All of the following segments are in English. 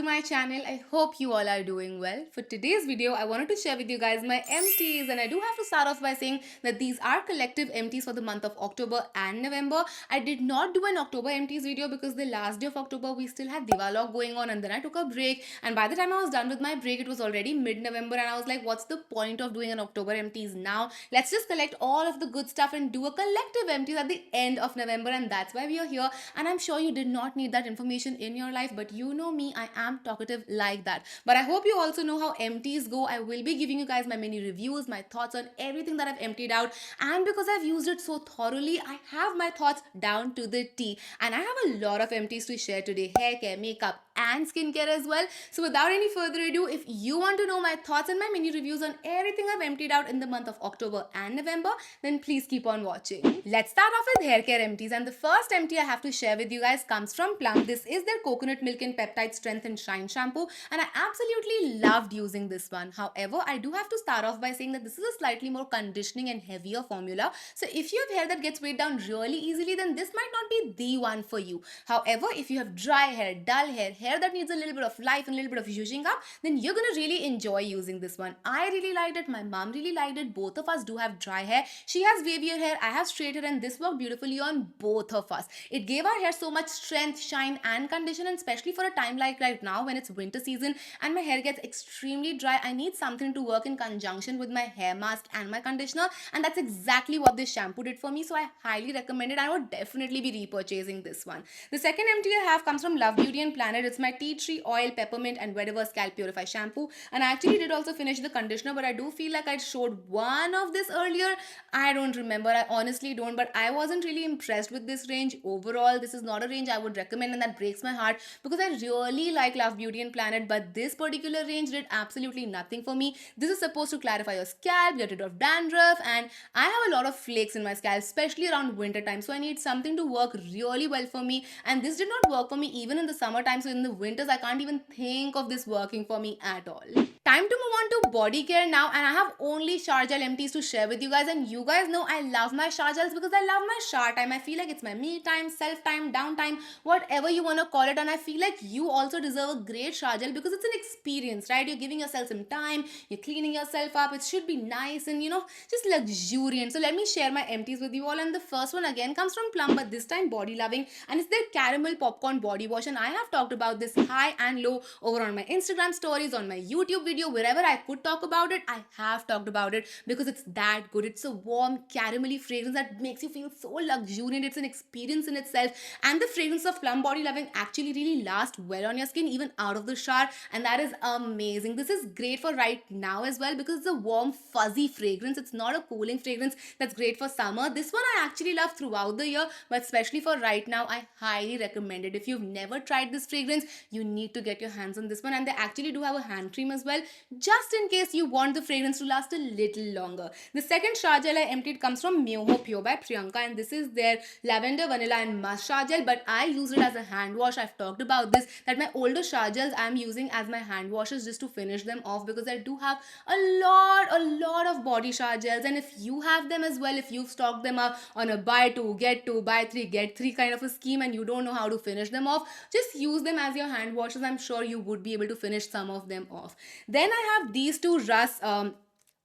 my channel. I hope you all are doing well. For today's video, I wanted to share with you guys my empties, and I do have to start off by saying that these are collective empties for the month of October and November. I did not do an October empties video because the last day of October we still had Divalog going on, and then I took a break, and by the time I was done with my break it was already mid-November, and I was like, what's the point of doing an October empties now? Let's just collect all of the good stuff and do a collective empties at the end of November, and that's why we are here. And I'm sure you did not need that information in your life, but you know me, I am talkative like that. But I hope you also know how empties go. I will be giving you guys my mini reviews, my thoughts on everything that I've emptied out, and because I've used it so thoroughly, I have my thoughts down to the T. And I have a lot of empties to share today: hair care, makeup, and skincare as well. So without any further ado, if you want to know my thoughts and my mini reviews on everything I've emptied out in the month of October and November, then please keep on watching. Let's start off with hair care empties, and the first empty I have to share with you guys comes from Plum. This is their coconut milk and peptide strength and shine shampoo, and I absolutely loved using this one. However, I do have to start off by saying that this is a slightly more conditioning and heavier formula, so if you have hair that gets weighed down really easily, then this might not be the one for you. However, if you have dry hair, dull hair that needs a little bit of life and a little bit of zhuzhing up, then you're gonna really enjoy using this one. I really liked it, my mom really liked it. Both of us do have dry hair. She has wavier hair, I have straight hair, and this worked beautifully on both of us. It gave our hair so much strength, shine, and condition, and especially for a time like right now when it's winter season and my hair gets extremely dry, I need something to work in conjunction with my hair mask and my conditioner, and that's exactly what this shampoo did for me. So I highly recommend it. I would definitely be repurchasing this one. The second empty I have comes from Love Beauty and Planet. It's my tea tree oil, peppermint, and whatever scalp purify shampoo, and I actually did also finish the conditioner, but I do feel like I showed one of this earlier. I don't remember, I honestly don't, but I wasn't really impressed with this range overall. This is not a range I would recommend, and that breaks my heart because I really like Love Beauty and Planet, but this particular range did absolutely nothing for me. This is supposed to clarify your scalp, get rid of dandruff, and I have a lot of flakes in my scalp, especially around winter time, so I need something to work really well for me, and this did not work for me even in the summertime. So in the winters I can't even think of this working for me at all. Time to move on to body care now, and I have only shower gel empties to share with you guys, and you guys know I love my shower gels because I love my shower time. I feel like it's my me time, self time, downtime, whatever you want to call it, and I feel like you also deserve a great shower gel because it's an experience, right? You're giving yourself some time, you're cleaning yourself up, it should be nice and just luxuriant. So let me share my empties with you all, and the first one again comes from Plum, but this time BodyLovin, and it's their caramel popcorn body wash, and I have talked about this high and low over on my Instagram stories, on my YouTube video, wherever I could talk about it, I have talked about it because it's that good. It's a warm caramelly fragrance that makes you feel so luxuriant. It's an experience in itself, and the fragrance of Plum BodyLovin actually really lasts well on your skin even out of the shower, and that is amazing. This is great for right now as well because it's a warm fuzzy fragrance. It's not a cooling fragrance that's great for summer. This one I actually love throughout the year, but especially for right now I highly recommend it. If you've never tried this fragrance, you need to get your hands on this one, and they actually do have a hand cream as well, just in case you want the fragrance to last a little longer. The second shower gel I emptied comes from Myoho Pure by Priyanka, and this is their lavender, vanilla, and musk shower gel, but I use it as a hand wash. I've talked about this, that my older shower gels I'm using as my hand washes just to finish them off because I do have a lot of body shower gels, and if you have them as well, if you've stocked them up on a buy two get two, buy three get three kind of a scheme and you don't know how to finish them off, just use them as your hand washes. I'm sure you would be able to finish some of them off. Then I have these two Russ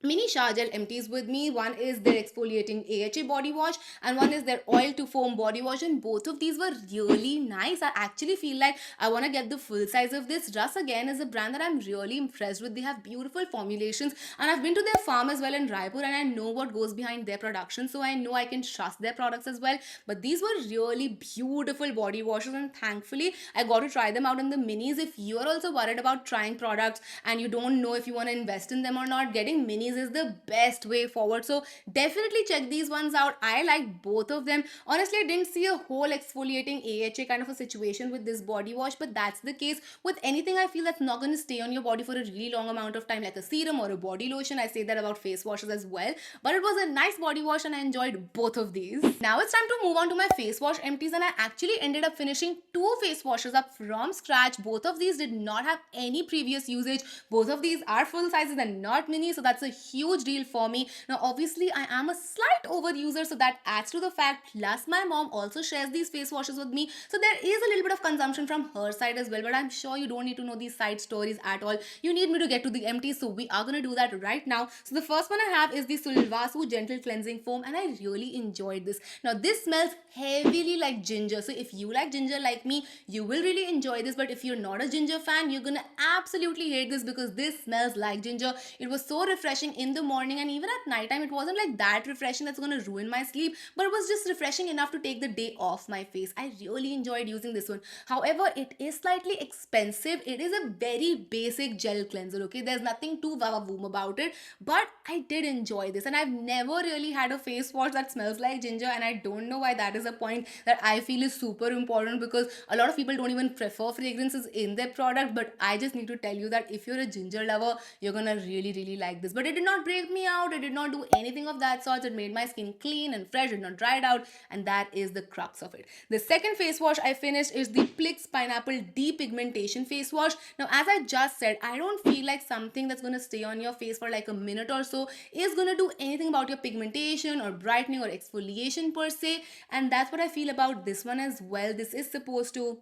mini shower gel empties with me. One is their exfoliating AHA body wash and one is their oil to foam body wash, and both of these were really nice. I actually feel like I want to get the full size of this. Russ again is a brand that I'm really impressed with. They have beautiful formulations, and I've been to their farm as well in Raipur, and I know what goes behind their production, so I know I can trust their products as well. But these were really beautiful body washes, and thankfully I got to try them out in the minis. If you are also worried about trying products and you don't know if you want to invest in them or not, getting minis is the best way forward. So definitely check these ones out. I like both of them. Honestly, I didn't see a whole exfoliating AHA kind of a situation with this body wash, but that's the case with anything I feel that's not going to stay on your body for a really long amount of time, like a serum or a body lotion. I say that about face washes as well, but it was a nice body wash and I enjoyed both of these. Now it's time to move on to my face wash empties, and I actually ended up finishing two face washes up from scratch. Both of these did not have any previous usage. Both of these are full sizes and not mini, so that's a huge deal for me. Now obviously I am a slight overuser, so that adds to the fact. Plus my mom also shares these face washes with me, so there is a little bit of consumption from her side as well. But I'm sure you don't need to know these side stories at all. You need me to get to the empty, so we are gonna do that right now. So the first one I have is the Sulwhasoo Gentle Cleansing Foam, and I really enjoyed this. Now this smells heavily like ginger, so if you like ginger like me, you will really enjoy this. But if you're not a ginger fan, you're gonna absolutely hate this because this smells like ginger. It was so refreshing in the morning, and even at night time it wasn't like that refreshing that's gonna ruin my sleep, but it was just refreshing enough to take the day off my face. I really enjoyed using this one. However, it is slightly expensive. It is a very basic gel cleanser, okay? There's nothing too wow about it, but I did enjoy this, and I've never really had a face wash that smells like ginger, and I don't know why that is a point that I feel is super important, because a lot of people don't even prefer fragrances in their product. But I just need to tell you that if you're a ginger lover, you're gonna really like this. But it did not break me out, it did not do anything of that sort. It made my skin clean and fresh, did not dry it out, and that is the crux of it. The second face wash I finished is the PLIX Pineapple Depigmentation Face Wash. Now as I just said, I don't feel like something that's gonna stay on your face for like a minute or so is gonna do anything about your pigmentation or brightening or exfoliation per se, and that's what I feel about this one as well. This is supposed to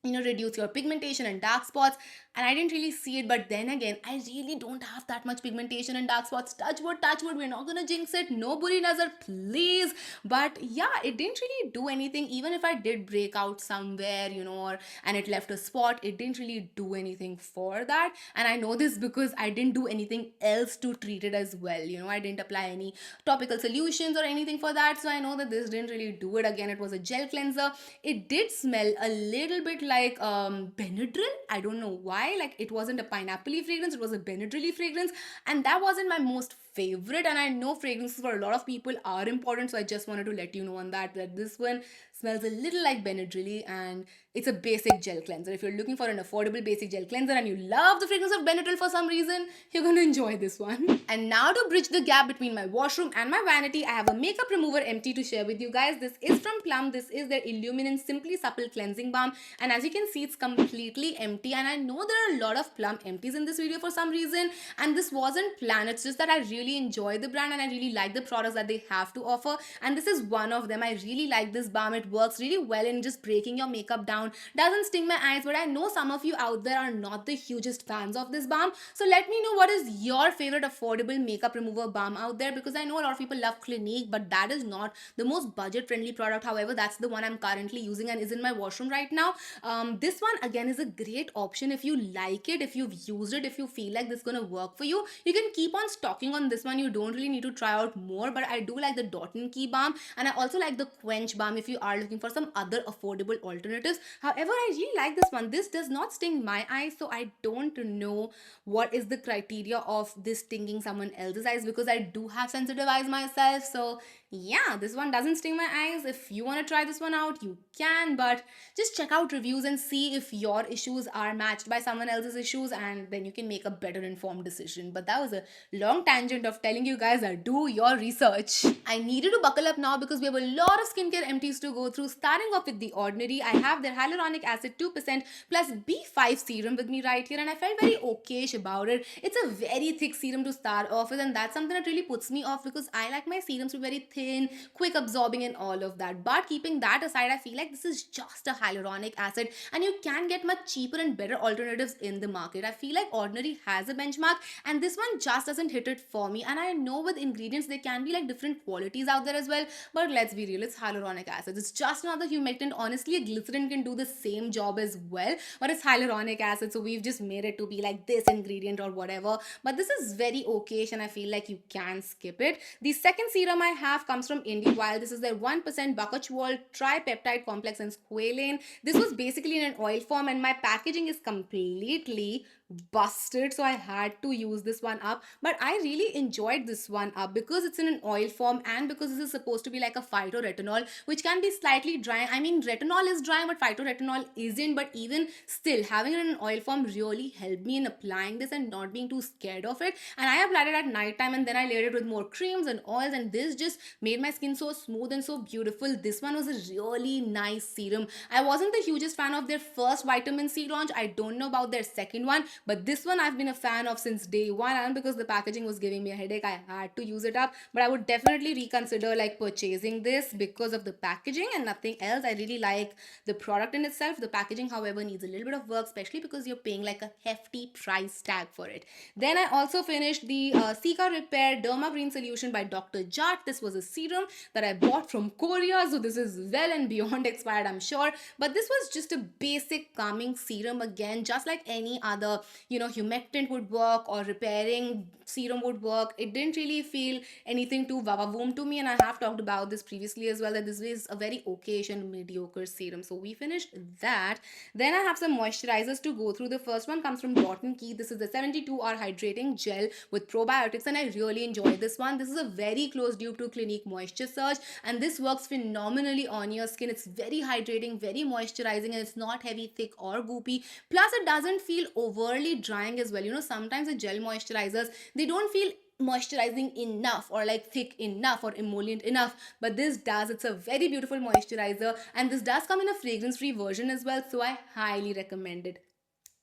reduce your pigmentation and dark spots, and I didn't really see it. But then again, I really don't have that much pigmentation and dark spots. Touch wood, we're not gonna jinx it, no buri nazar, please. But yeah, it didn't really do anything. Even if I did break out somewhere, and it left a spot, it didn't really do anything for that. And I know this because I didn't do anything else to treat it as well. I didn't apply any topical solutions or anything for that, so I know that this didn't really do it. Again, it was a gel cleanser. It did smell a little bit like Benadryl. I don't know why. Like, it wasn't a pineapple-y fragrance, it was a Benadryl-y fragrance, and that wasn't my most favorite. And I know fragrances for a lot of people are important, so I just wanted to let you know on that this one smells a little like Benadryl, and it's a basic gel cleanser. If you're looking for an affordable basic gel cleanser and you love the fragrance of Benadryl for some reason, you're gonna enjoy this one. And now to bridge the gap between my washroom and my vanity, I have a makeup remover empty to share with you guys. This is from Plum. This is their E-Luminence Simply Supple Cleansing Balm, and as you can see, it's completely empty. And I know there are a lot of Plum empties in this video for some reason, and this wasn't planned. It's just that I really enjoy the brand and I really like the products that they have to offer, and this is one of them. I really like this balm. It works really well in just breaking your makeup down, doesn't sting my eyes. But I know some of you out there are not the hugest fans of this balm, so let me know what is your favorite affordable makeup remover balm out there, because I know a lot of people love Clinique, but that is not the most budget friendly product. However, that's the one I'm currently using and is in my washroom right now. This one again is a great option if you like it, if you've used it, if you feel like this is gonna work for you. You can keep on stocking on this one. You don't really need to try out more, but I do like the Dot and Key balm, and I also like the Quench balm if you are looking for some other affordable alternatives. However, I really like this one. This does not sting my eyes, so I don't know what is the criteria of this stinging someone else's eyes, because I do have sensitive eyes myself. So yeah, this one doesn't sting my eyes. If you want to try this one out, you can, but just check out reviews and see if your issues are matched by someone else's issues, and then you can make a better informed decision. But that was a long tangent of telling you guys that do your research. I needed to buckle up now because we have a lot of skincare empties to go through. Starting off with The Ordinary, I have their hyaluronic acid 2% plus B5 serum with me right here, and I felt very okayish about it. It's a very thick serum to start off with, and that's something that really puts me off because I like my serums to be very thin, quick absorbing and all of that. But keeping that aside, I feel like this is just a hyaluronic acid, and you can get much cheaper and better alternatives in the market. I feel like Ordinary has a benchmark, and this one just doesn't hit it for me. And I know with ingredients there can be like different qualities out there as well, but let's be real, it's hyaluronic acid. It's just another humectant. Honestly, a glycerin can do the same job as well, but it's hyaluronic acid, so we've just made it to be like this ingredient or whatever. But this is very okay, and I feel like you can skip it. The second serum I have comes from Inde. While this is their 1% Bakuchiol Tripeptide Complex and Squalane. This was basically in an oil form, and my packaging is completely busted, so I had to use this one up. But I really enjoyed this one up because it's in an oil form, and because this is supposed to be like a phytoretinol, which can be slightly dry. I mean, retinol is dry, but phytoretinol isn't. But even still, having it in an oil form really helped me in applying this and not being too scared of it. And I applied it at night time, and then I layered it with more creams and oils, and this just made my skin so smooth and so beautiful. This one was a really nice serum. I wasn't the hugest fan of their first vitamin C launch. I don't know about their second one, but this one I've been a fan of since day one. And because the packaging was giving me a headache, I had to use it up. But I would definitely reconsider like purchasing this because of the packaging and nothing else. I really like the product in itself. The packaging, however, needs a little bit of work, especially because you're paying like a hefty price tag for it. Then I also finished the Cica Repair Derma Green Solution by Dr.Jart. This was a serum that I bought from Korea, so this is well and beyond expired, I'm sure. But this was just a basic calming serum again, just like any other, humectant would work or repairing serum would work. It didn't really feel anything too vavavoom to me, and I have talked about this previously as well, that this is a very okayish and mediocre serum. So we finished that. Then I have some moisturizers to go through. The first one comes from Dot & Key. This is the 72-hour hydrating gel with probiotics, and I really enjoy this one. This is a very close dupe to Clinique Moisture Surge, and this works phenomenally on your skin. It's very hydrating, very moisturizing, and it's not heavy, thick, or goopy. Plus, it doesn't feel overly drying as well. Sometimes the gel moisturizers, they don't feel moisturizing enough or like thick enough or emollient enough, but this does. It's a very beautiful moisturizer, and this does come in a fragrance free version as well, so I highly recommend it.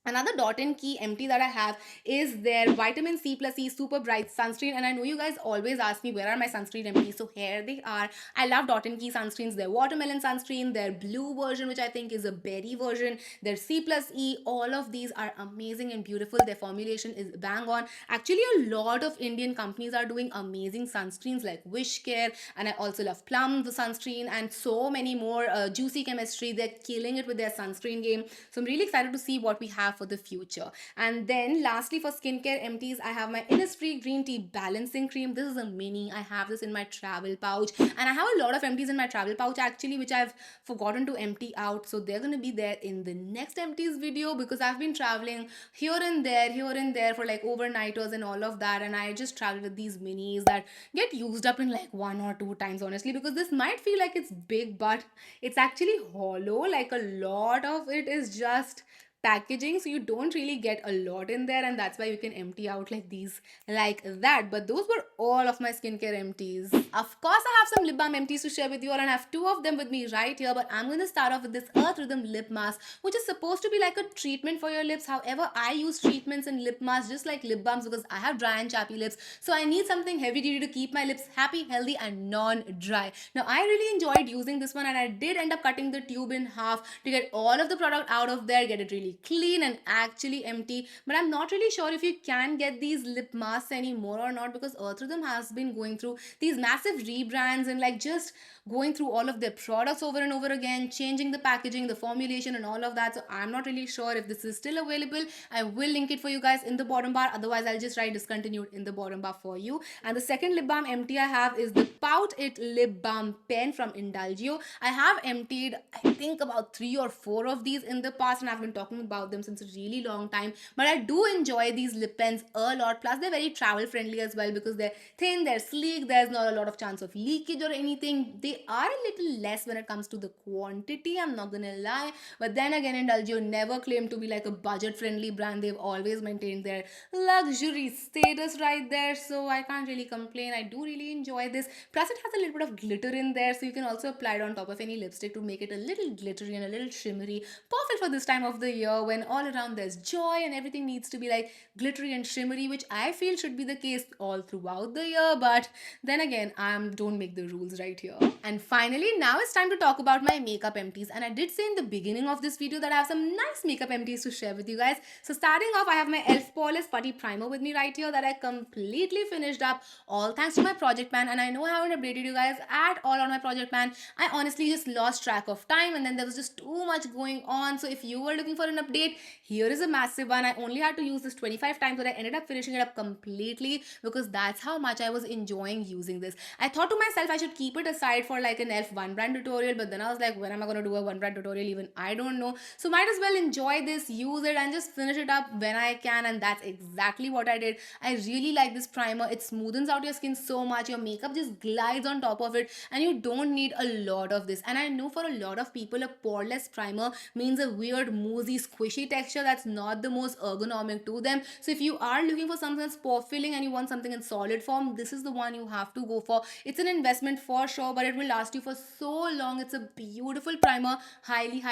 Another Dot & Key empty that I have is their Vitamin C plus E Super Bright Sunscreen. And I know you guys always ask me where are my sunscreen empties. So here they are. I love Dot & Key sunscreens. Their watermelon sunscreen, their blue version, which I think is a berry version, their C plus E. All of these are amazing and beautiful. Their formulation is bang on. Actually, a lot of Indian companies are doing amazing sunscreens like Wishcare. And I also love Plum, the sunscreen, and so many more. Juicy Chemistry. They're killing it with their sunscreen game. So I'm really excited to see what we have for the future. And then lastly, for skincare empties, I have my Innisfree green tea balancing cream. This is a mini. I have this in my travel pouch, and I have a lot of empties in my travel pouch actually, which I've forgotten to empty out. So they're gonna be there in the next empties video, because I've been traveling here and there for like overnighters and all of that, and I just travel with these minis that get used up in like 1 or 2 times, honestly, because this might feel like it's big, but it's actually hollow. Like a lot of it is just packaging, so you don't really get a lot in there, and that's why you can empty out like these, like that. But those were all of my skincare empties. Of course, I have some lip balm empties to share with you all, and I have two of them with me right here. But I'm going to start off with this Earth Rhythm lip mask, which is supposed to be like a treatment for your lips. However, I use treatments and lip masks just like lip balms because I have dry and chappy lips, so I need something heavy duty to keep my lips happy, healthy, and non-dry. Now, I really enjoyed using this one, and I did end up cutting the tube in half to get all of the product out of there, get it really clean and actually empty. But I'm not really sure if you can get these lip masks anymore or not, because Earth Rhythm has been going through these massive rebrands and like just going through all of their products over and over again, changing the packaging, the formulation, and all of that. So I'm not really sure if this is still available. I will link it for you guys in the bottom bar. Otherwise, I'll just write discontinued in the bottom bar for you. And the second lip balm empty I have is the Pout It Lip Balm Pen from Indulgio. I have emptied, I think, about 3 or 4 of these in the past, and I've been talking about them since a really long time. But I do enjoy these lip pens a lot. Plus, they're very travel friendly as well, because they're thin, they're sleek, there's not a lot of chance of leakage or anything. They are a little less when it comes to the quantity, I'm not gonna lie. But then again, Indulgio never claimed to be like a budget friendly brand. They've always maintained their luxury status right there, so I can't really complain. I do really enjoy this. Plus, it has a little bit of glitter in there, so you can also apply it on top of any lipstick to make it a little glittery and a little shimmery. Perfect for this time of the year when all around there's joy and everything needs to be like glittery and shimmery, which I feel should be the case all throughout the year. But then again, don't make the rules right here. And finally, now it's time to talk about my makeup empties. And I did say in the beginning of this video that I have some nice makeup empties to share with you guys. So starting off, I have my e.l.f. Poreless Putty Primer with me right here that I completely finished up, all thanks to my project pan. And I know I haven't updated you guys at all on my project pan. I honestly just lost track of time, and then there was just too much going on. So if you were looking for an update, here is a massive one. I only had to use this 25 times, but I ended up finishing it up completely because that's how much I was enjoying using this. I thought to myself I should keep it aside for like an e.l.f. one brand tutorial, but then I was like, when am I going to do a one brand tutorial? Even I don't know. So might as well enjoy this, use it, and just finish it up when I can. And that's exactly what I did. I really like this primer. It smoothens out your skin so much. Your makeup just glides on top of it, and you don't need a lot of this. And I know for a lot of people, a poreless primer means a weird moussey squishy texture that's not the most ergonomic to them. So if you are looking for something that's pore filling and you want something in solid form, this is the one you have to go for. It's an investment for sure, but it will last you for so long. It's a beautiful primer. Highly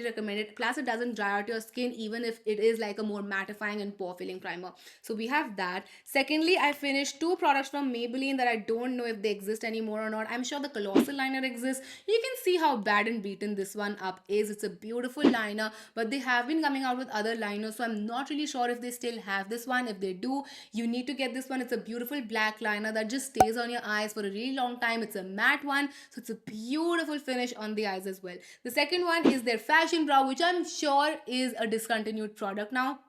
recommend it. Plus it doesn't dry out your skin even if it is like a more mattifying and pore filling primer. So we have that. Secondly, I finished two products from Maybelline that I don't know if they exist anymore or not. I'm sure the colossal liner exists. You can see how bad and beaten this one up is. It's a beautiful liner, but they have been coming out with other liners, so I'm not really sure if they still have this one. If they do, you need to get this one. It's a beautiful black liner that just stays on your eyes for a really long time. It's a matte one, so it's a beautiful finish on the eyes as well. The second one is their Fashion Brow, which I'm sure is a discontinued product now,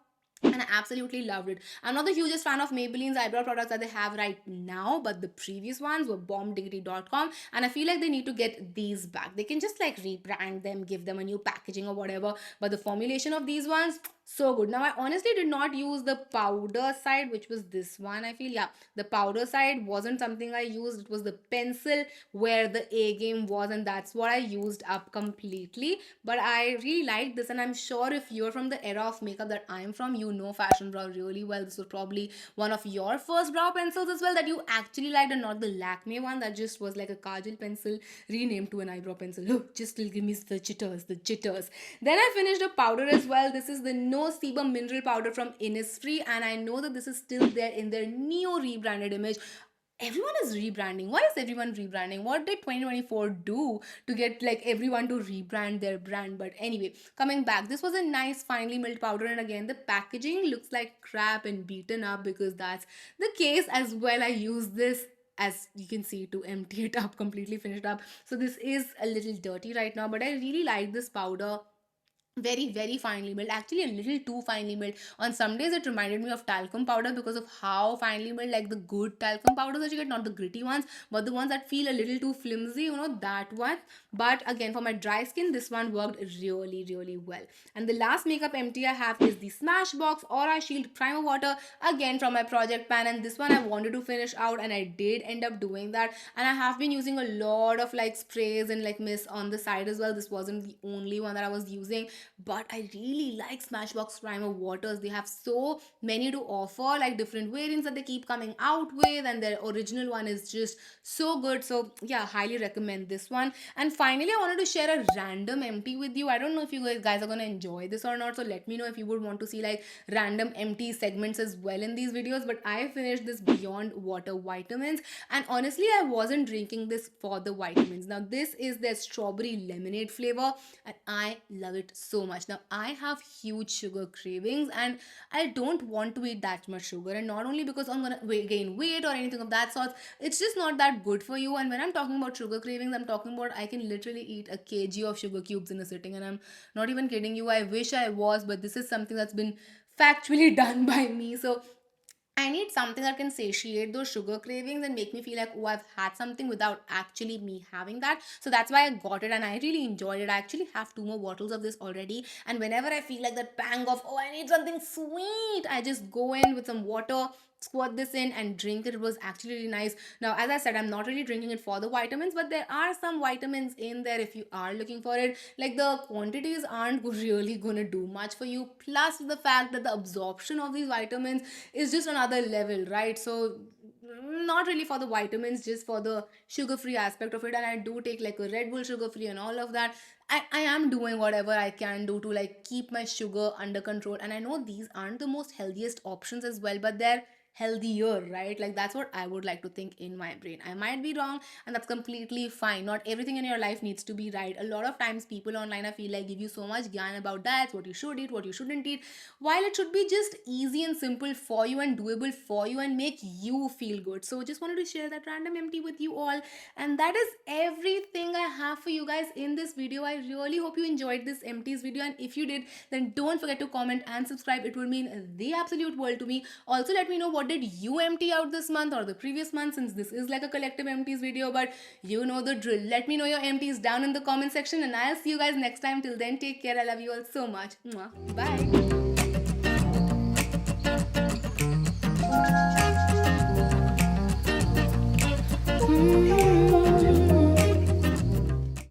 and I absolutely loved it. I'm not the hugest fan of Maybelline's eyebrow products that they have right now, but the previous ones were bombdiggity.com, and I feel like they need to get these back. They can just like rebrand them, give them a new packaging or whatever, but the formulation of these ones, so good. Now I honestly did not use the powder side, which was this one. I feel, yeah, the powder side wasn't something I used. It was the pencil where the A game was, and that's what I used up completely. But I really liked this, and I'm sure if you're from the era of makeup that I'm from, you know Fashion Brow really well. This was probably one of your first brow pencils as well that you actually liked, and not the Lakme one that just was like a kajal pencil renamed to an eyebrow pencil. Oh, just still give me the jitters, the jitters. Then I finished a powder as well. This is the No Sebum Mineral Powder from Innisfree, and I know that this is still there in their neo rebranded image. Everyone is rebranding. Why is everyone rebranding? What did 2024 do to get like everyone to rebrand their brand? But anyway, coming back, this was a nice finely milled powder, and again the packaging looks like crap and beaten up because that's the case as well. I use this, as you can see, to empty it up, completely finish it up. So this is a little dirty right now, but I really like this powder. Very finely milled, actually a little too finely milled. On some days it reminded me of talcum powder because of how finely milled, like the good talcum powders that you get, not the gritty ones but the ones that feel a little too flimsy, that one. But again, for my dry skin, this one worked really well. And the last makeup empty I have is the Smashbox Aura Shield Primer Water, again from my project pan, and this one I wanted to finish out and I did end up doing that. And I have been using a lot of like sprays and like mist on the side as well. This wasn't the only one that I was using, but I really like Smashbox Primer Waters. They have so many to offer, like different variants that they keep coming out with, and their original one is just so good. So yeah, highly recommend this one. And finally, I wanted to share a random empty with you. I don't know if you guys are gonna enjoy this or not, so let me know if you would want to see like random empty segments as well in these videos. But I finished this Beyond Water vitamins, and honestly I wasn't drinking this for the vitamins. Now this is their strawberry lemonade flavor, and I love it so much. Now I have huge sugar cravings, and I don't want to eat that much sugar, and not only because I'm gonna gain weight or anything of that sort. It's just not that good for you. And when I'm talking about sugar cravings, I'm talking about I can literally eat a kg of sugar cubes in a sitting, and I'm not even kidding you. I wish I was, but this is something that's been factually done by me. So I need something that can satiate those sugar cravings and make me feel like, oh, I've had something without actually me having that. So that's why I got it, and I really enjoyed it. I actually have 2 more bottles of this already. And whenever I feel like that pang of, oh, I need something sweet, I just go in with some water, squirt this in, and drink it. It was actually really nice. Now, as I said, I'm not really drinking it for the vitamins, but there are some vitamins in there if you are looking for it. Like the quantities aren't really gonna do much for you. Plus, the fact that the absorption of these vitamins is just another level, right? So not really for the vitamins, just for the sugar free aspect of it. And I do take like a Red Bull sugar free and all of that. I am doing whatever I can do to like keep my sugar under control. And I know these aren't the most healthiest options as well, but they're healthier, right? Like that's what I would like to think in my brain. I might be wrong, and that's completely fine. Not everything in your life needs to be right. A lot of times people online, I feel like, give you so much gyan about diets, what you should eat, what you shouldn't eat, while it should be just easy and simple for you and doable for you and make you feel good. So just wanted to share that random empty with you all. And that is everything I have for you guys in this video. I really hope you enjoyed this empties video, and if you did, then don't forget to comment and subscribe. It would mean the absolute world to me. Also, let me know what did you empty out this month or the previous month, since this is like a collective empties video. But you know the drill. Let me know your empties down in the comment section, and I'll see you guys next time. Till then, take care. I love you all so much. Mwah. Bye.